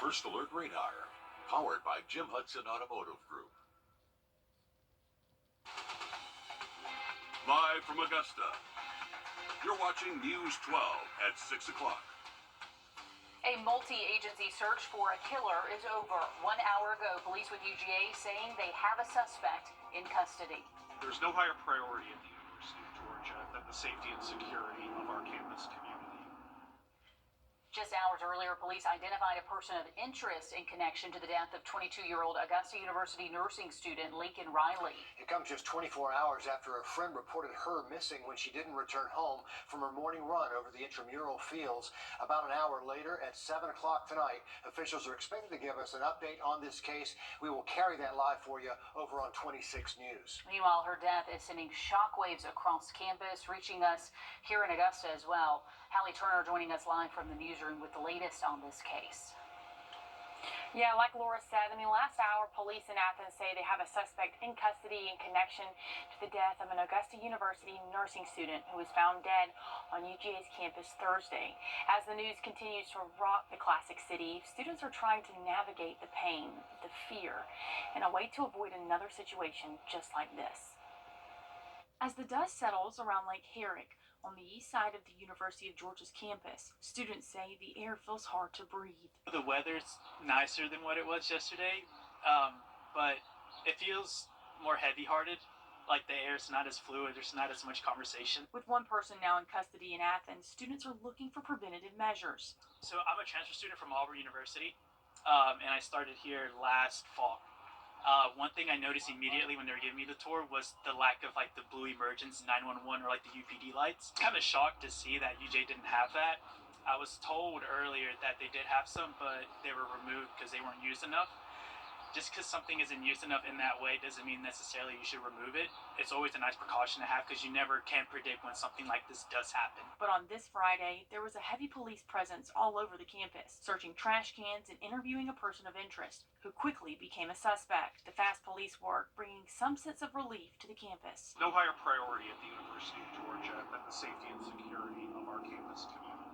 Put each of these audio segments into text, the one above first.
First Alert Radar, powered by Jim Hudson Automotive Group. Live from Augusta, you're watching News 12 at 6 o'clock. A multi-agency search for a killer is over. 1 hour ago, police with UGA saying they have a suspect in custody. There's no higher priority at the University of Georgia than the safety and security of our campus community. Just hours earlier, police identified a person of interest in connection to the death of 22-year-old Augusta University nursing student Lincoln Riley. It comes just 24 hours after a friend reported her missing when she didn't return home from her morning run over the intramural fields. About an hour later, at 7 o'clock tonight, officials are expected to give us an update on this case. We will carry that live for you over on 26 News. Meanwhile, her death is sending shockwaves across campus, reaching us here in Augusta as well. Hallie Turner joining us live from the newsroom with the latest on this case. Yeah, like Laura said, last hour, police in Athens say they have a suspect in custody in connection to the death of an Augusta University nursing student who was found dead on UGA's campus Thursday. As the news continues to rock the classic city, students are trying to navigate the pain, the fear, and a way to avoid another situation just like this. As the dust settles around Lake Herrick, on the east side of the University of Georgia's campus, students say the air feels hard to breathe. The weather's nicer than what it was yesterday, but it feels more heavy-hearted, like the air's not as fluid, there's not as much conversation. With one person now in custody in Athens, students are looking for preventative measures. So I'm a transfer student from Auburn University, and I started here last fall. One thing I noticed immediately when they were giving me the tour was the lack of the blue emergence 911 or the UPD lights. Kind of shocked to see that UJ didn't have that. I was told earlier that they did have some, but they were removed because they weren't used enough. Just because something isn't used enough in that way doesn't mean necessarily you should remove it. It's always a nice precaution to have because you never can predict when something like this does happen. But on this Friday, there was a heavy police presence all over the campus, searching trash cans and interviewing a person of interest who quickly became a suspect. The fast police work bringing some sense of relief to the campus. No higher priority at the University of Georgia than the safety and security of our campus community.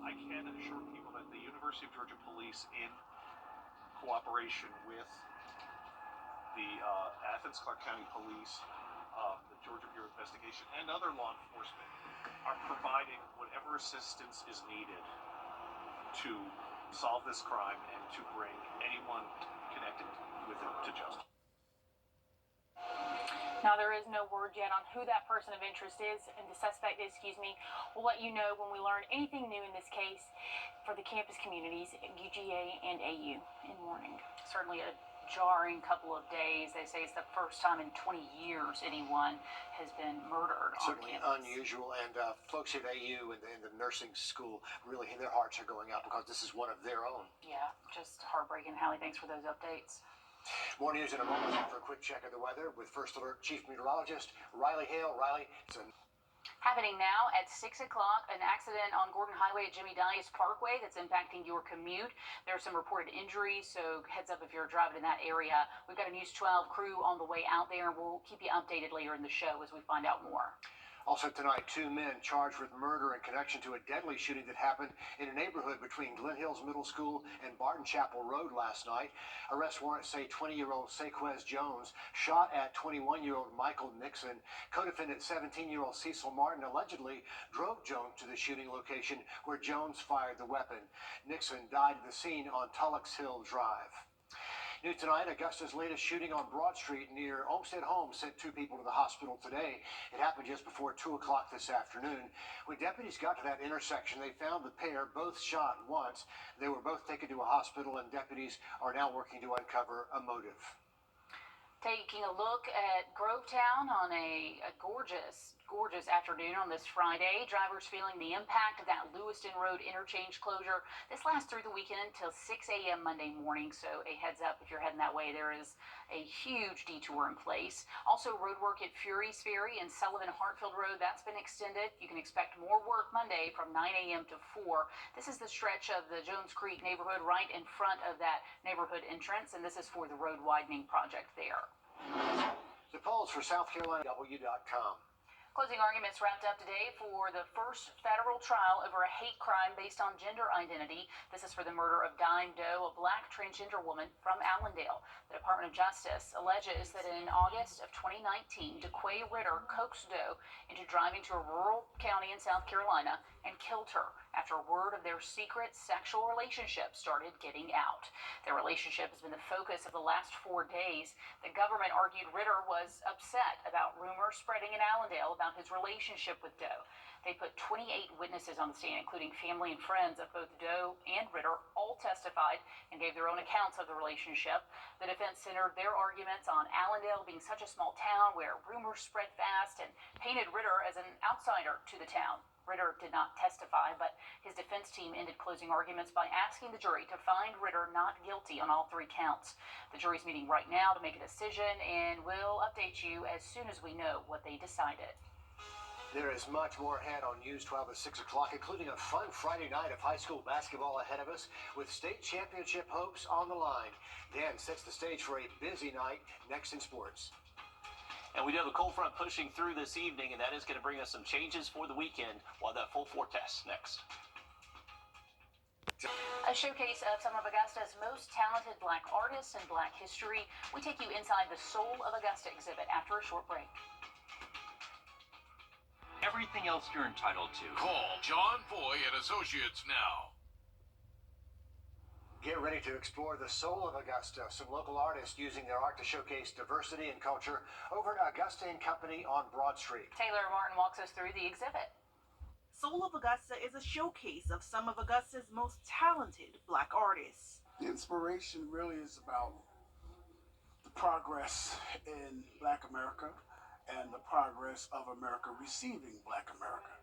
I can assure people that the University of Georgia Police, in cooperation with the Athens-Clarke County Police, the Georgia Bureau of Investigation, and other law enforcement, are providing whatever assistance is needed to solve this crime and to bring anyone connected with it to justice. Now, there is no word yet on who that person of interest is, and the suspect is, We'll let you know when we learn anything new in this case for the campus communities at UGA and AU in morning. Certainly a jarring couple of days. They say it's the first time in 20 years anyone has been murdered Certainly on campus. Unusual, and folks at AU and the nursing school, really their hearts are going out because this is one of their own. Yeah, just heartbreaking. Hallie, thanks for those updates. More news in a moment. For a quick check of the weather with First Alert Chief Meteorologist Riley Hale. Riley, Happening now at 6 o'clock, an accident on Gordon Highway at Jimmy Dias Parkway that's impacting your commute. There are some reported injuries, so heads up if you're driving in that area. We've got a News 12 crew on the way out there, and we'll keep you updated later in the show as we find out more. Also tonight, 2 men charged with murder in connection to a deadly shooting that happened in a neighborhood between Glen Hills Middle School and Barton Chapel Road last night. Arrest warrants say 20-year-old Saquez Jones shot at 21-year-old Michael Nixon. Co-defendant 17-year-old Cecil Martin allegedly drove Jones to the shooting location where Jones fired the weapon. Nixon died at the scene on Tullocks Hill Drive. New tonight, Augusta's latest shooting on Broad Street near Olmsted Homes sent 2 people to the hospital today. It happened just before 2 o'clock this afternoon. When deputies got to that intersection, they found the pair both shot once. They were both taken to a hospital, and deputies are now working to uncover a motive. Taking a look at Grovetown on a gorgeous afternoon on this Friday. Drivers feeling the impact of that Lewiston Road interchange closure. This lasts through the weekend till 6 a.m. Monday morning, so a heads up if you're heading that way. There is a huge detour in place. Also, road work at Fury's Ferry and Sullivan-Hartfield Road, that's been extended. You can expect more work Monday from 9 a.m. to 4. This is the stretch of the Jones Creek neighborhood right in front of that neighborhood entrance, and this is for the road widening project there. The polls for South Carolina, Wrdw.com. Closing arguments wrapped up today for the first federal trial over a hate crime based on gender identity. This is for the murder of Dime Doe, a black transgender woman from Allendale. The Department of Justice alleges that in August of 2019, DeQuay Ritter coaxed Doe into driving to a rural county in South Carolina and killed her after word of their secret sexual relationship started getting out. Their relationship has been the focus of the last 4 days. The government argued Ritter was upset about rumors spreading in Allendale about his relationship with Doe. They put 28 witnesses on the stand, including family and friends of both Doe and Ritter. All testified and gave their own accounts of the relationship. The defense centered their arguments on Allendale being such a small town where rumors spread fast and painted Ritter as an outsider to the town. Ritter did not testify, but his defense team ended closing arguments by asking the jury to find Ritter not guilty on all 3 counts. The jury's meeting right now to make a decision, and we'll update you as soon as we know what they decided. There is much more ahead on News 12 at 6 o'clock, including a fun Friday night of high school basketball ahead of us with state championship hopes on the line. Dan sets the stage for a busy night next in sports. And we do have a cold front pushing through this evening, and that is going to bring us some changes for the weekend. We'll have that full forecast next. A showcase of some of Augusta's most talented black artists and black history. We take you inside the Soul of Augusta exhibit after a short break. Everything else you're entitled to. Call John Foy and Associates now. Get ready to explore the soul of Augusta. Some local artists using their art to showcase diversity and culture over at Augusta & Company on Broad Street. Taylor Martin walks us through the exhibit. Soul of Augusta is a showcase of some of Augusta's most talented black artists. The inspiration really is about the progress in Black America and the progress of America receiving Black America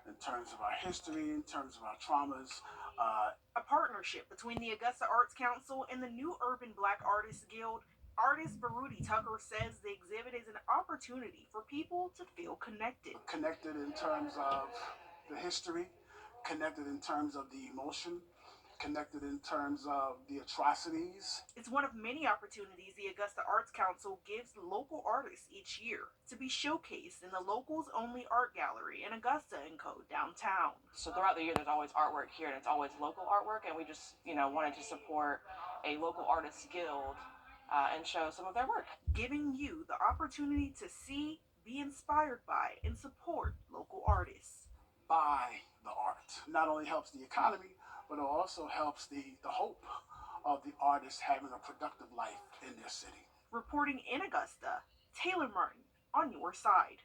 in terms of our history, in terms of our traumas. A partnership between the Augusta Arts Council and the New Urban Black Artists Guild. Artist Wrdw Tucker says the exhibit is an opportunity for people to feel connected. Connected in terms of the history, connected in terms of the emotion, connected in terms of the atrocities. It's one of many opportunities the Augusta Arts Council gives local artists each year to be showcased in the locals only art gallery in Augusta & Co. downtown. So throughout the year there's always artwork here, and it's always local artwork, and we just wanted to support a local artists guild and show some of their work. Giving you the opportunity to see, be inspired by, and support local artists. By the art. Not only helps the economy, but it also helps the hope of the artists having a productive life in their city. Reporting in Augusta, Taylor Martin on your side.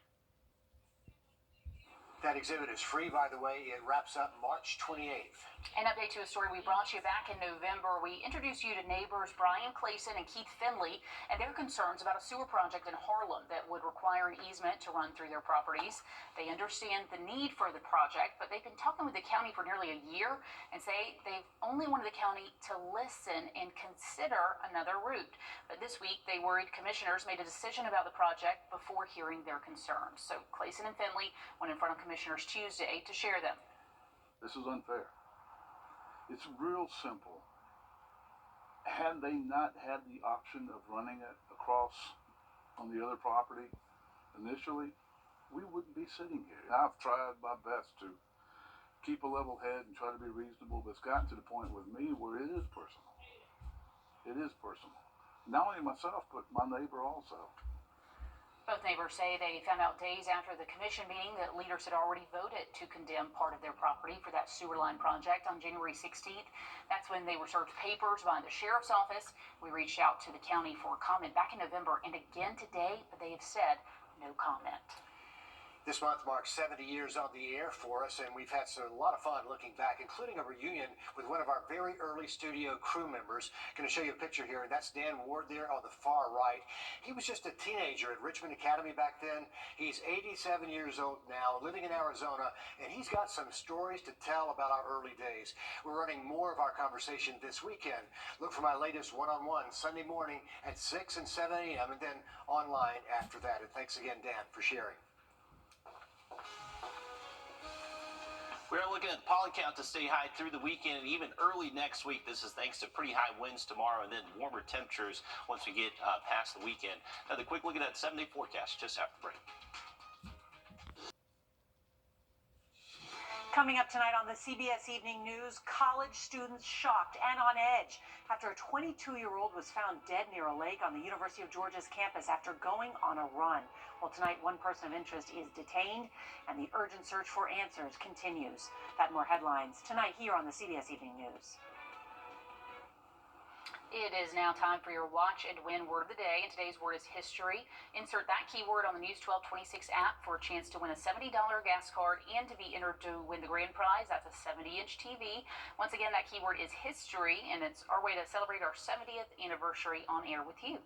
That exhibit is free, by the way. It wraps up March 28th. An update to a story we brought you back in November. We introduced you to neighbors Brian Clayson and Keith Finley and their concerns about a sewer project in Harlem that would require an easement to run through their properties. They understand the need for the project, but they've been talking with the county for nearly a year and say they've only wanted the county to listen and consider another route. But this week, they worried commissioners made a decision about the project before hearing their concerns. So Clayson and Finley went in front of commissioners Tuesday to share them. This is unfair. It's real simple. Had they not had the option of running it across on the other property initially, we wouldn't be sitting here. I've tried my best to keep a level head and try to be reasonable, but it's gotten to the point with me where it is personal. It is personal. Not only myself, but my neighbor also. Both neighbors say they found out days after the commission meeting that leaders had already voted to condemn part of their property for that sewer line project on January 16th. That's when they were served papers by the sheriff's office. We reached out to the county for a comment back in November and again today, but they have said no comment. This month marks 70 years on the air for us, and we've had a lot of fun looking back, including a reunion with one of our very early studio crew members. Going to show you a picture here, and that's Dan Ward there on the far right. He was just a teenager at Richmond Academy back then. He's 87 years old now, living in Arizona, and he's got some stories to tell about our early days. We're running more of our conversation this weekend. Look for my latest one-on-one Sunday morning at 6 and 7 a.m. and then online after that. And thanks again, Dan, for sharing. We are looking at the pollen count to stay high through the weekend and even early next week. This is thanks to pretty high winds tomorrow and then warmer temperatures once we get past the weekend. Now, the quick look at that 7-day forecast just after the break. Coming up tonight on the CBS Evening News, college students shocked and on edge after a 22-year-old was found dead near a lake on the University of Georgia's campus after going on a run. Well, tonight, one person of interest is detained, and the urgent search for answers continues. That and more headlines tonight here on the CBS Evening News. It is now time for your Watch and Win word of the day, and today's word is history. Insert that keyword on the News 1226 app for a chance to win a $70 gas card and to be entered to win the grand prize. That's a 70-inch TV. Once again, that keyword is history, and it's our way to celebrate our 70th anniversary on air with you.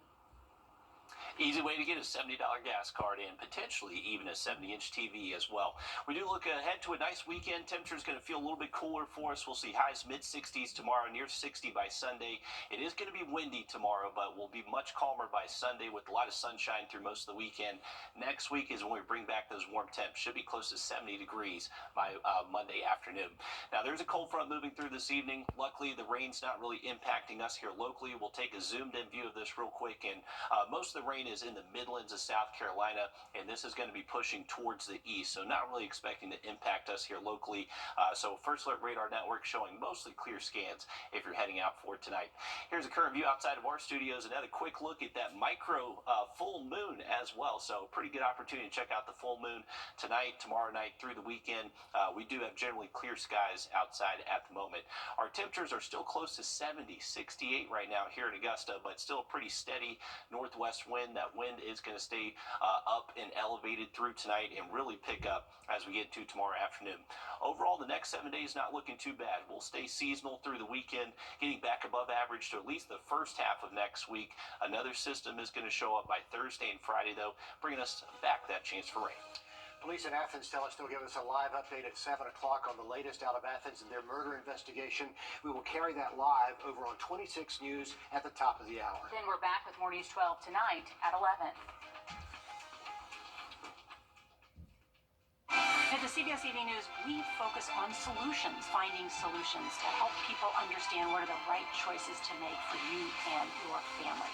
Easy way to get a $70 gas card and potentially even a 70-inch TV as well. We do look ahead to a nice weekend. Temperature is going to feel a little bit cooler for us. We'll see highs mid-60s tomorrow, near 60 by Sunday. It is going to be windy tomorrow, but we'll be much calmer by Sunday with a lot of sunshine through most of the weekend. Next week is when we bring back those warm temps. Should be close to 70 degrees by Monday afternoon. Now, there's a cold front moving through this evening. Luckily, the rain's not really impacting us here locally. We'll take a zoomed-in view of this real quick, and most of the rain is in the Midlands of South Carolina, and this is going to be pushing towards the east, so not really expecting to impact us here locally. So First Alert Radar Network showing mostly clear scans if you're heading out for tonight. Here's a current view outside of our studios. Another quick look at that micro full moon as well, so pretty good opportunity to check out the full moon tonight, tomorrow night, through the weekend. We do have generally clear skies outside at the moment. Our temperatures are still close to 70, 68 right now here in Augusta, but still a pretty steady northwest wind. That wind is going to stay up and elevated through tonight and really pick up as we get to tomorrow afternoon. Overall, the next 7 days not looking too bad. We'll stay seasonal through the weekend, getting back above average to at least the first half of next week. Another system is going to show up by Thursday and Friday, though, bringing us back that chance for rain. Police in Athens tell us they'll give us a live update at 7 o'clock on the latest out of Athens and their murder investigation. We will carry that live over on 26 News at the top of the hour. Then we're back with more News 12 tonight at 11. At the CBS Evening News, we focus on solutions, finding solutions to help people understand what are the right choices to make for you and your family.